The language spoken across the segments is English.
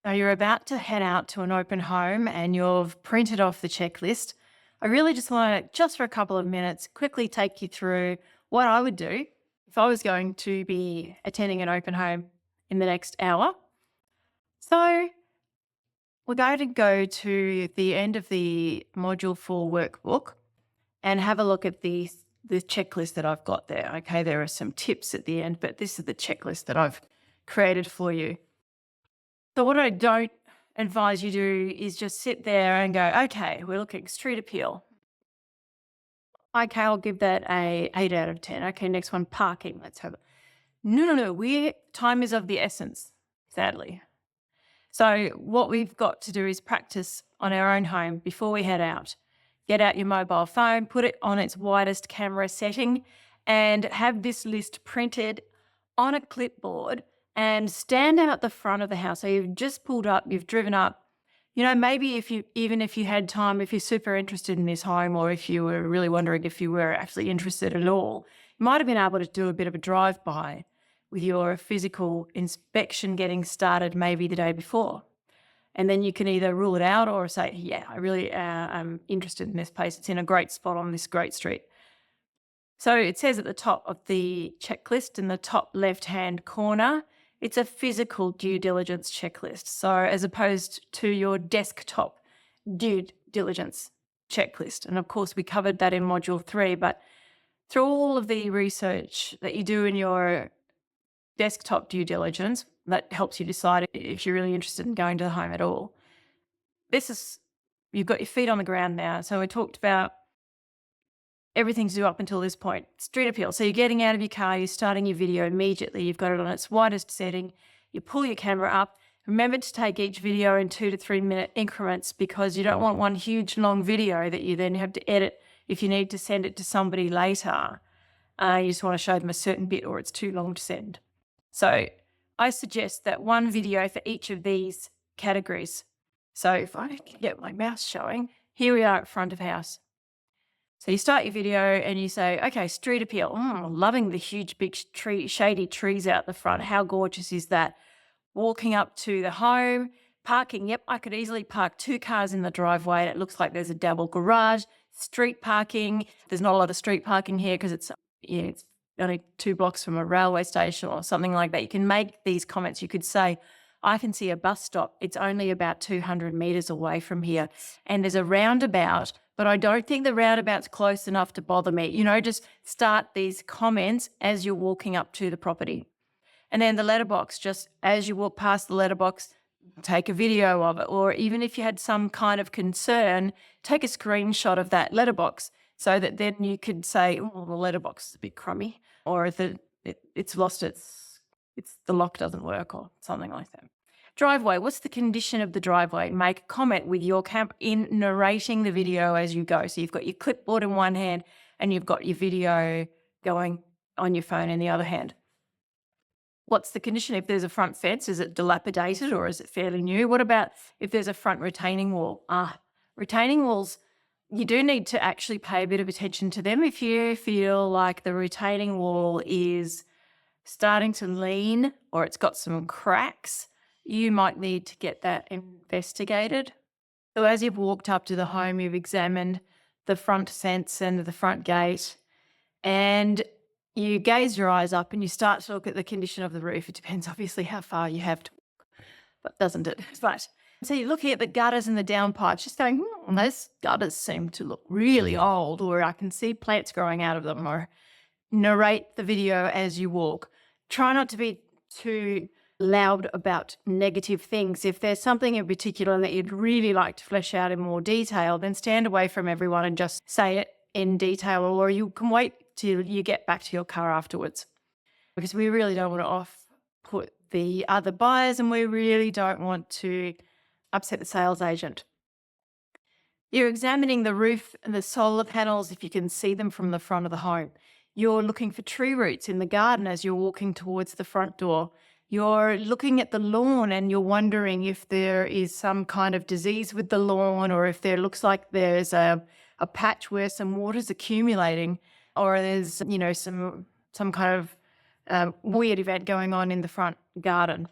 So you're about to head out to an open home and you've printed off the checklist. I really just want to, just for a couple of minutes, quickly take you through what I would do if I was going to be attending an open home in the next hour. So we're going to go to the end of the Module 4 workbook and have a look at the checklist that I've got there. Okay, there are some tips at the end, but this is the checklist that I've created for you. So what I don't advise you do is just sit there and go, okay, we're looking street appeal. Okay, I'll give that a 8 out of 10. Okay, next one, parking. Let's have it. No. Time is of the essence, sadly. So what we've got to do is practice on our own home before we head out. Get out your mobile phone, put it on its widest camera setting, and have this list printed on a clipboard and stand out the front of the house. So you've just pulled up, you've driven up. Maybe if you had time, if you're super interested in this home, or if you were really wondering if you were actually interested at all, you might have been able to do a bit of a drive-by with your physical inspection getting started maybe the day before. And then you can either rule it out or say, yeah, I really am interested in this place. It's in a great spot on this great street. So it says at the top of the checklist in the top left-hand corner, it's a physical due diligence checklist. So as opposed to your desktop due diligence checklist. And of course, we covered that in Module 3, but through all of the research that you do in your desktop due diligence, that helps you decide if you're really interested in going to the home at all. You've got your feet on the ground now. So we talked about everything's due up until this point. Street appeal. So you're getting out of your car, you're starting your video immediately. You've got it on its widest setting. You pull your camera up. Remember to take each video in 2 to 3 minute increments because you don't want one huge long video that you then have to edit if you need to send it to somebody later. You just want to show them a certain bit or it's too long to send. So I suggest that one video for each of these categories. So if I can get my mouse showing, here we are at front of house. So you start your video and you say, okay, street appeal. Loving the huge, big shady trees out the front. How gorgeous is that? Walking up to the home, parking. Yep, I could easily park 2 cars in the driveway. It looks like there's a double garage. Street parking. There's not a lot of street parking here because it's only 2 blocks from a railway station or something like that. You can make these comments. You could say, I can see a bus stop. It's only about 200 metres away from here. And there's a roundabout, but I don't think the roundabout's close enough to bother me. Just start these comments as you're walking up to the property. And then the letterbox, just as you walk past the letterbox, take a video of it. Or even if you had some kind of concern, take a screenshot of that letterbox so that then you could say, oh, the letterbox is a bit crummy, or if it's lost the lock doesn't work or something like that. Driveway, what's the condition of the driveway? Make a comment with your camera in narrating the video as you go. So you've got your clipboard in one hand and you've got your video going on your phone in the other hand. What's the condition? If there's a front fence, is it dilapidated or is it fairly new? What about if there's a front retaining wall? Retaining walls, you do need to actually pay a bit of attention to them. If you feel like the retaining wall is starting to lean or it's got some cracks, you might need to get that investigated. So as you've walked up to the home, you've examined the front fence and the front gate, and you gaze your eyes up and you start to look at the condition of the roof. It depends obviously how far you have to walk, but doesn't it? But so you're looking at the gutters and the downpipes, just going, those gutters seem to look really old, or I can see plants growing out of them, or narrate the video as you walk. Try not to be too loud about negative things. If there's something in particular that you'd really like to flesh out in more detail, then stand away from everyone and just say it in detail, or you can wait till you get back to your car afterwards, because we really don't want to off-put the other buyers and we really don't want to upset the sales agent. You're examining the roof and the solar panels if you can see them from the front of the home. You're looking for tree roots in the garden as you're walking towards the front door. You're looking at the lawn and you're wondering if there is some kind of disease with the lawn, or if there looks like there's a patch where some water's accumulating, or there's, some kind of weird event going on in the front garden.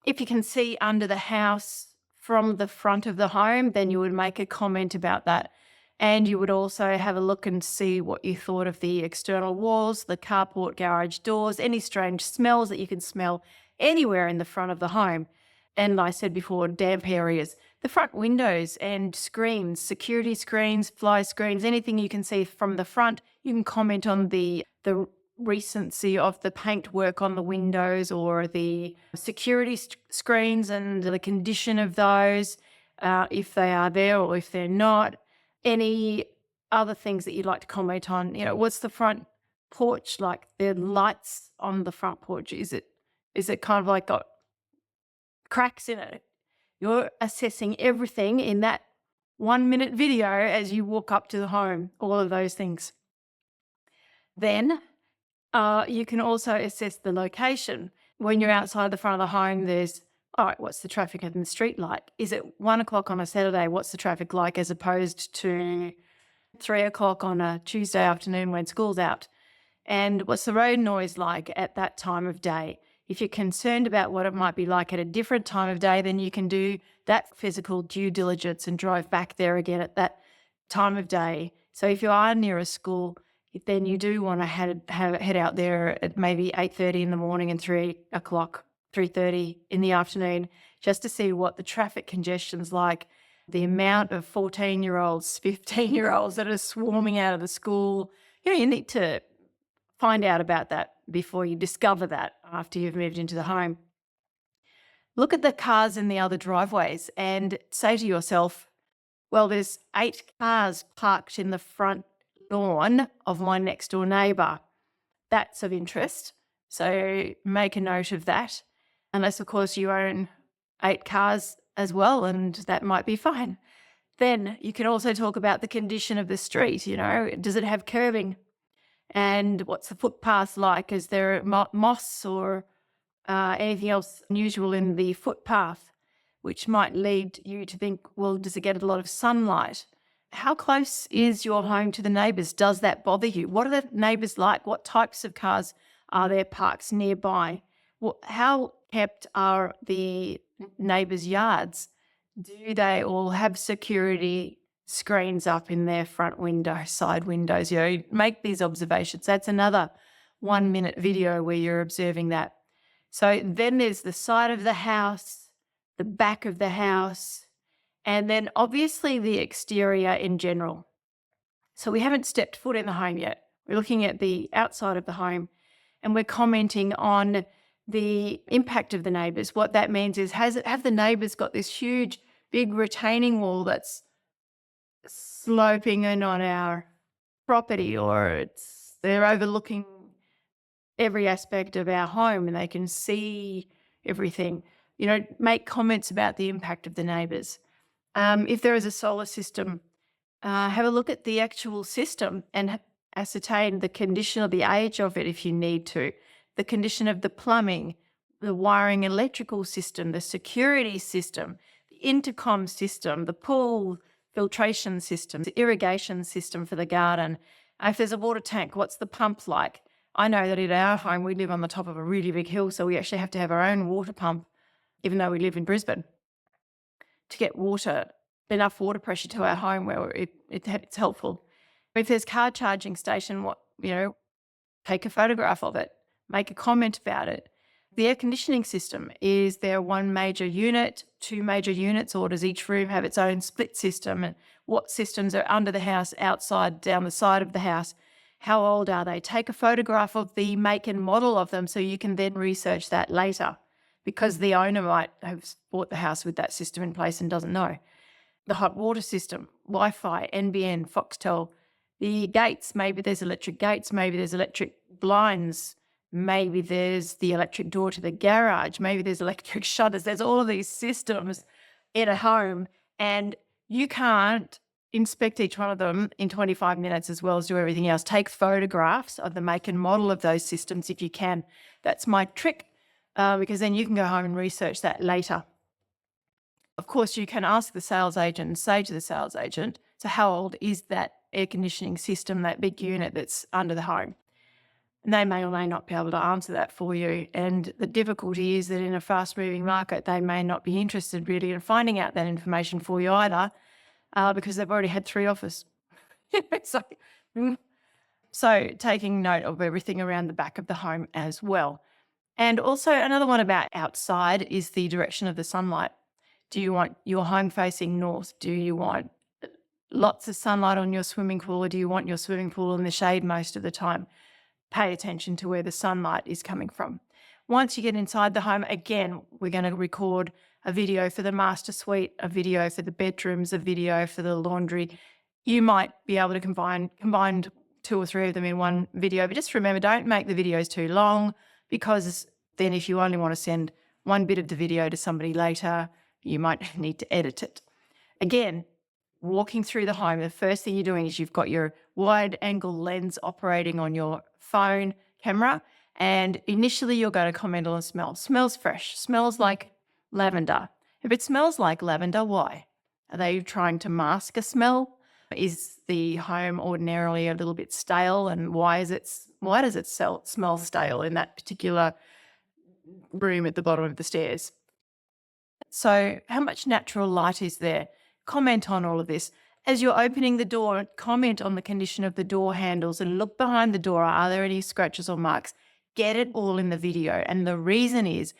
If you can see under the house from the front of the home, then you would make a comment about that. And you would also have a look and see what you thought of the external walls, the carport, garage doors, any strange smells that you can smell anywhere in the front of the home. And I said before, damp areas, the front windows and screens, security screens, fly screens, anything you can see from the front. You can comment on the recency of the paint work on the windows or the security screens and the condition of those, if they are there or if they're not. Any other things that you'd like to comment on? What's the front porch like? The lights on the front porch, is it kind of like got cracks in it? You're assessing everything in that 1-minute video as you walk up to the home, all of those things. Then you can also assess the location. When you're outside the front of the home, all right, what's the traffic in the street like? Is it 1 o'clock on a Saturday? What's the traffic like as opposed to 3 o'clock on a Tuesday afternoon when school's out? And what's the road noise like at that time of day? If you're concerned about what it might be like at a different time of day, then you can do that physical due diligence and drive back there again at that time of day. So if you are near a school, then you do want to head out there at maybe 8:30 in the morning and 3 o'clock, 3:30 in the afternoon, just to see what the traffic congestion's like, the amount of 14-year-olds, 15-year-olds that are swarming out of the school. You need to find out about that before you discover that after you've moved into the home. Look at the cars in the other driveways and say to yourself, well, there's 8 cars parked in the front lawn of my next door neighbour. That's of interest. So make a note of that. Unless, of course, you own 8 cars as well, and that might be fine. Then you can also talk about the condition of the street. Does it have curbing? And what's the footpath like? Is there moss or anything else unusual in the footpath, which might lead you to think, well, does it get a lot of sunlight? How close is your home to the neighbours? Does that bother you? What are the neighbours like? What types of cars are there parked nearby? How kept are the neighbours' yards? Do they all have security screens up in their front window, side windows? Make these observations. That's another 1-minute video where you're observing that. So then there's the side of the house, the back of the house, and then obviously the exterior in general. So we haven't stepped foot in the home yet. We're looking at the outside of the home and we're commenting on the impact of the neighbours. What that means is, have the neighbours got this huge, big retaining wall that's sloping in on our property, or they're overlooking every aspect of our home and they can see everything? Make comments about the impact of the neighbours. If there is a solar system, have a look at the actual system and ascertain the condition or the age of it if you need to, the condition of the plumbing, the wiring electrical system, the security system, the intercom system, the pool filtration system, the irrigation system for the garden. If there's a water tank, what's the pump like? I know that at our home, we live on the top of a really big hill, so we actually have to have our own water pump, even though we live in Brisbane, to get enough water pressure to our home where it's helpful. If there's car charging station, take a photograph of it, make a comment about it. The air conditioning system, is there 1 major unit, 2 major units, or does each room have its own split system? And what systems are under the house, outside, down the side of the house? How old are they? Take a photograph of the make and model of them so you can then research that later, because the owner might have bought the house with that system in place and doesn't know. The hot water system, Wi-Fi, NBN, Foxtel, the gates, maybe there's electric gates, maybe there's electric blinds, maybe there's the electric door to the garage, maybe there's electric shutters. There's all of these systems in a home, and you can't inspect each one of them in 25 minutes as well as do everything else. Take photographs of the make and model of those systems if you can. That's my trick, because then you can go home and research that later. Of course, you can ask the sales agent and say to the sales agent, so how old is that air conditioning system, that big unit that's under the home? And they may or may not be able to answer that for you. And the difficulty is that in a fast-moving market, they may not be interested really in finding out that information for you either, because they've already had 3 offers. so, mm, so taking note of everything around the back of the home as well. And also another one about outside is the direction of the sunlight. Do you want your home facing north? Do you want lots of sunlight on your swimming pool, or do you want your swimming pool in the shade most of the time? Pay attention to where the sunlight is coming from. Once you get inside the home, again, we're going to record a video for the master suite, a video for the bedrooms, a video for the laundry. You might be able to combine 2 or 3 of them in one video, but just remember, don't make the videos too long, because then if you only want to send one bit of the video to somebody later, you might need to edit it. Again, walking through the home, the first thing you're doing is you've got your wide angle lens operating on your phone camera, and initially you're going to comment on the smell. Smells fresh, smells like lavender. If it smells like lavender, why? Are they trying to mask a smell? Is the home ordinarily a little bit stale, and why does it smell stale in that particular room at the bottom of the stairs? So how much natural light is there? Comment on all of this. As you're opening the door, comment on the condition of the door handles and look behind the door. Are there any scratches or marks? Get it all in the video. And the reason is,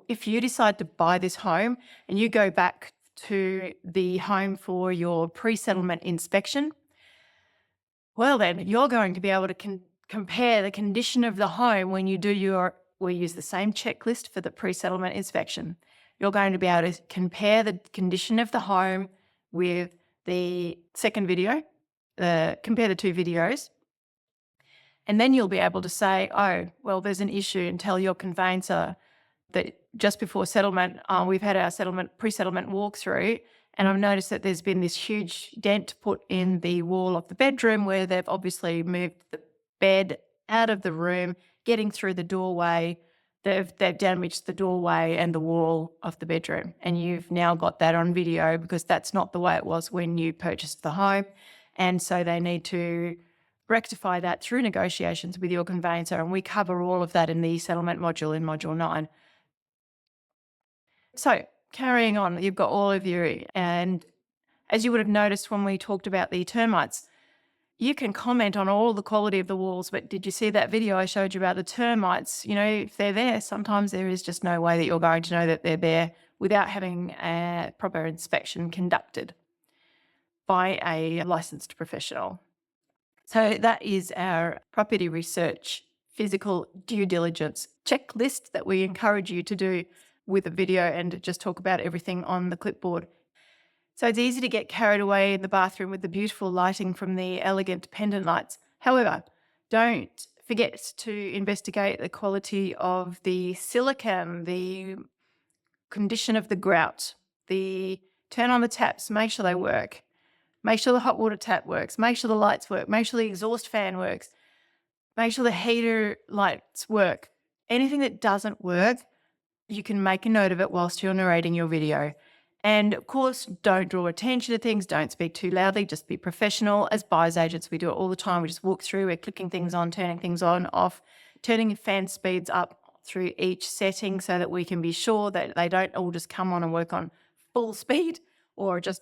if you decide to buy this home and you go back to the home for your pre-settlement inspection, well, then you're going to be able to compare the condition of the home when you do we use the same checklist for the pre-settlement inspection. You're going to be able to compare the condition of the home with the second video, compare the 2 videos, and then you'll be able to say, oh, well, there's an issue, and tell your conveyancer that just before settlement, we've had our pre-settlement walkthrough, and I've noticed that there's been this huge dent put in the wall of the bedroom where they've obviously moved the bed out of the room, getting through the doorway. They've damaged the doorway and the wall of the bedroom, and you've now got that on video, because that's not the way it was when you purchased the home. And so they need to rectify that through negotiations with your conveyancer, and we cover all of that in the settlement module in Module 9. So carrying on, you've got all of your, and as you would have noticed when we talked about the termites, you can comment on all the quality of the walls, but did you see that video I showed you about the termites? You know, if they're there, sometimes there is just no way that you're going to know that they're there without having a proper inspection conducted by a licensed professional. So that is our property research physical due diligence checklist that we encourage you to do with a video and just talk about everything on the clipboard. So it's easy to get carried away in the bathroom with the beautiful lighting from the elegant pendant lights. However, don't forget to investigate the quality of the silicone, the condition of the grout, turn on the taps, make sure they work. Make sure the hot water tap works. Make sure the lights work. Make sure the exhaust fan works. Make sure the heater lights work. Anything that doesn't work, you can make a note of it whilst you're narrating your video. And of course, don't draw attention to things. Don't speak too loudly. Just be professional. As buyer's agents, we do it all the time. We just walk through. We're clicking things on, turning things on, off, turning fan speeds up through each setting so that we can be sure that they don't all just come on and work on full speed or just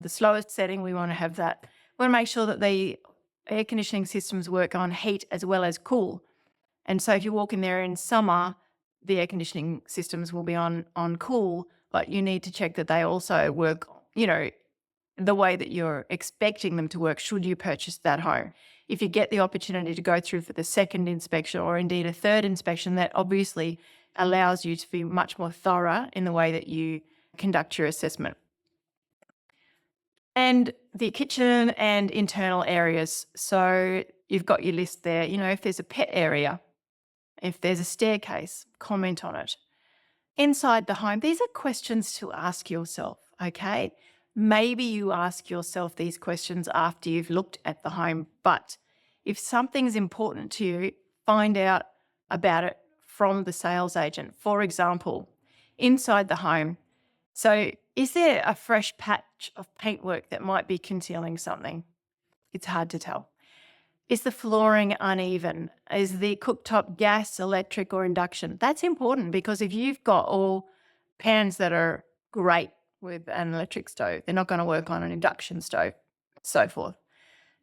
the slowest setting. We want to have that. We want to make sure that the air conditioning systems work on heat as well as cool. And so if you walk in there in summer, the air conditioning systems will be on cool, but you need to check that they also work, the way that you're expecting them to work should you purchase that home. If you get the opportunity to go through for the second inspection or indeed a third inspection, that obviously allows you to be much more thorough in the way that you conduct your assessment. And the kitchen and internal areas. So you've got your list there. If there's a pet area, if there's a staircase, comment on it. Inside the home, these are questions to ask yourself, okay? Maybe you ask yourself these questions after you've looked at the home, but if something's important to you, find out about it from the sales agent. For example, inside the home, so is there a fresh patch of paintwork that might be concealing something? It's hard to tell. Is the flooring uneven? Is the cooktop gas, electric, or induction? That's important because if you've got all pans that are great with an electric stove, they're not going to work on an induction stove, so forth.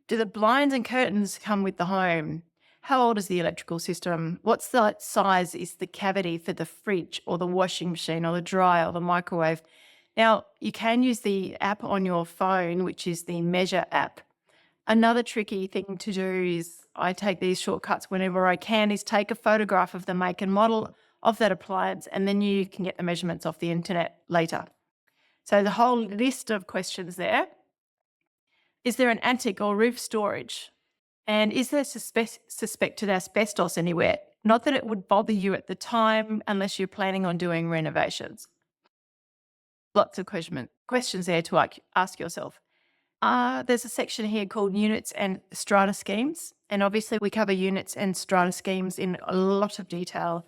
Do the blinds and curtains come with the home? How old is the electrical system? What's the size is the cavity for the fridge or the washing machine or the dryer or the microwave? Now, you can use the app on your phone, which is the Measure app. Another tricky thing to do is I take these shortcuts whenever I can is take a photograph of the make and model of that appliance, and then you can get the measurements off the internet later. So the whole list of questions there. Is there an attic or roof storage? And is there suspected asbestos anywhere? Not that it would bother you at the time unless you're planning on doing renovations. Lots of questions there to ask yourself. There's a section here called units and strata schemes. And obviously we cover units and strata schemes in a lot of detail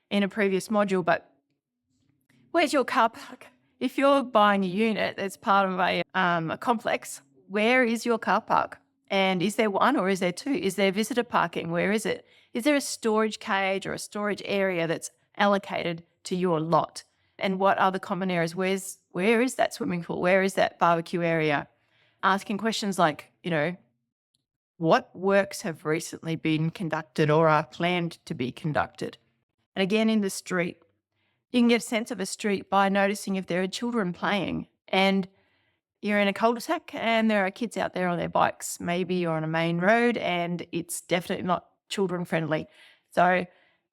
in a previous module, but where's your car park? If you're buying a unit that's part of a complex, where is your car park? And is there one or is there two? Is there visitor parking? Where is it? Is there a storage cage or a storage area that's allocated to your lot? And what are the common areas? Where is that swimming pool? Where is that barbecue area? Asking questions like, what works have recently been conducted or are planned to be conducted? And again, in the street, you can get a sense of a street by noticing if there are children playing. And you're in a cul-de-sac and there are kids out there on their bikes. Maybe you're on a main road and it's definitely not children friendly. So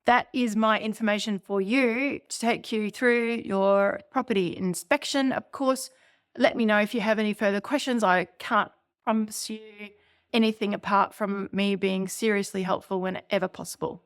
that is my information for you to take you through your property inspection. Of course, let me know if you have any further questions. I can't promise you anything apart from me being seriously helpful whenever possible.